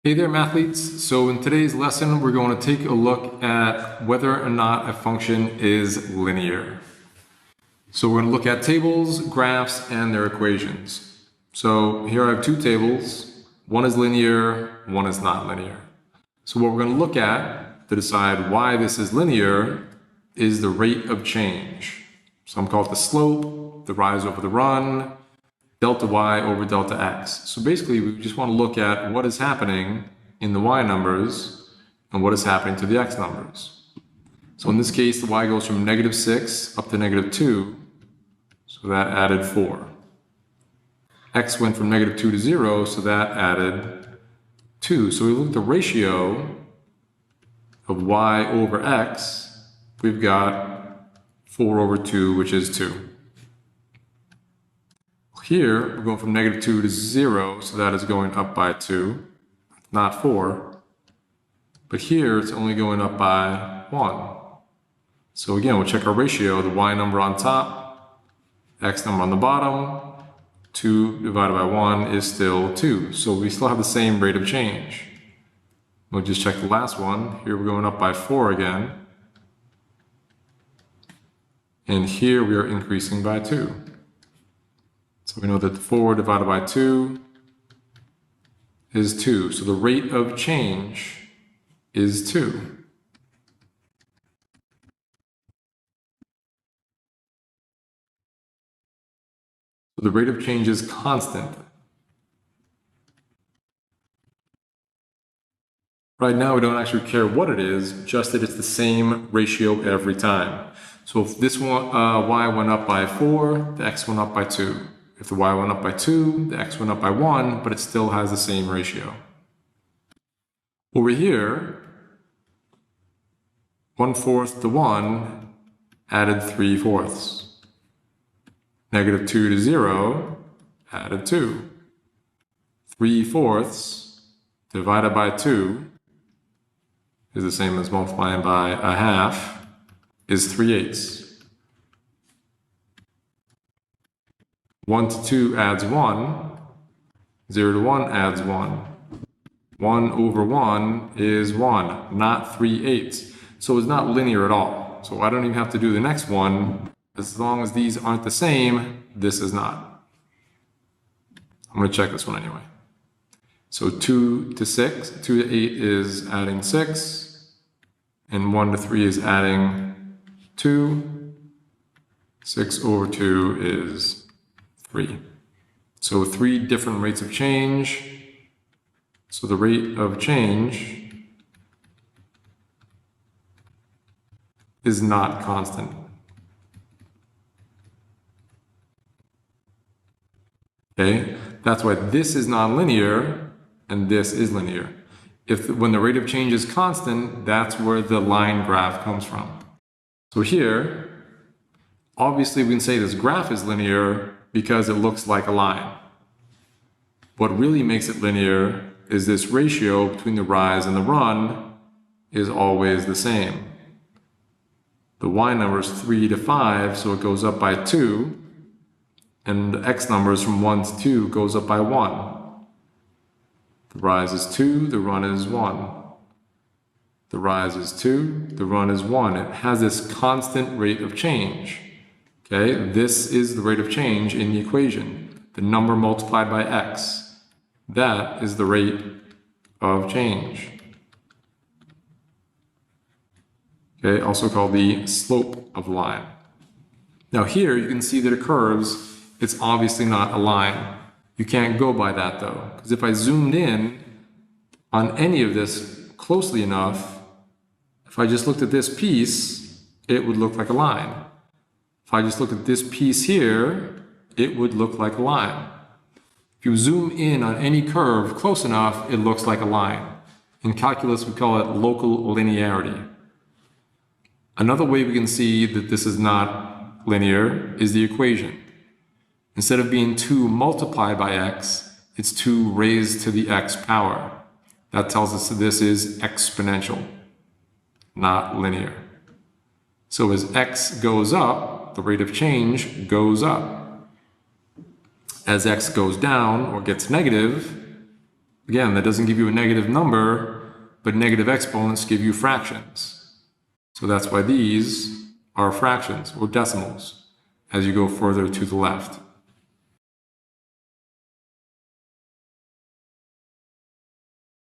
Hey there, mathletes. So in today's lesson, we're going to take a look at whether or not a function is linear. So we're going to look at tables, graphs, and their equations. So here I have two tables. One is linear, one is not linear. So what we're going to look at to decide why this is linear is the rate of change. Some call it the slope, the rise over the run, delta y over delta x. So basically, we just want to look at what is happening in the y numbers and what is happening to the x numbers. So in this case, the y goes from -6 up to -2, so that added 4. X went from -2 to 0, so that added 2. So we look at the ratio of y over x, we've got 4 over 2, which is 2. Here, we're going from -2 to 0, so that is going up by 2, not 4. But here, it's only going up by 1. So again, we'll check our ratio, the y number on top, x number on the bottom, 2 divided by 1 is still 2. So we still have the same rate of change. We'll just check the last one. Here, we're going up by 4 again. And here, we are increasing by 2. So we know that 4 divided by 2 is 2. So the rate of change is 2. So the rate of change is constant. Right now, we don't actually care what it is, just that it's the same ratio every time. So if this one, y went up by 4, the x went up by 2. If the y went up by 2, the x went up by 1, but it still has the same ratio. Over here, 1/4 to 1 added 3/4. -2 to 0 added 2. 3/4 divided by 2 is the same as multiplying by a half, is 3/8. 1 to 2 adds 1. 0 to 1 adds 1. 1 over 1 is 1, not 3/8. So it's not linear at all. So I don't even have to do the next one. As long as these aren't the same, this is not. I'm going to check this one anyway. So 2 to 6, 2 to 8 is adding 6, and 1 to 3 is adding 2. 6 over 2 is 3. So 3 different rates of change. So the rate of change is not constant. Okay, that's why this is nonlinear and this is linear. When the rate of change is constant, that's where the line graph comes from. So here, obviously we can say this graph is linear because it looks like a line. What really makes it linear is this ratio between the rise and the run is always the same. The y number is 3 to 5, so it goes up by 2. And the x numbers from 1 to 2 goes up by 1. The rise is 2, the run is 1. The rise is 2, the run is 1. It has this constant rate of change. Okay, this is the rate of change in the equation. The number multiplied by x. That is the rate of change. Okay, also called the slope of the line. Now here you can see that it curves. It's obviously not a line. You can't go by that though, because if I zoomed in on any of this closely enough, if I just looked at this piece, it would look like a line. If I just looked at this piece here, it would look like a line. If you zoom in on any curve close enough, it looks like a line. In calculus, we call it local linearity. Another way we can see that this is not linear is the equation. Instead of being 2 multiplied by x, it's 2 raised to the x power. That tells us that this is exponential, not linear. So as x goes up, the rate of change goes up. As x goes down or gets negative, Again, that doesn't give you a negative number, but negative exponents give you fractions. So that's why these are fractions or decimals as you go further to the left.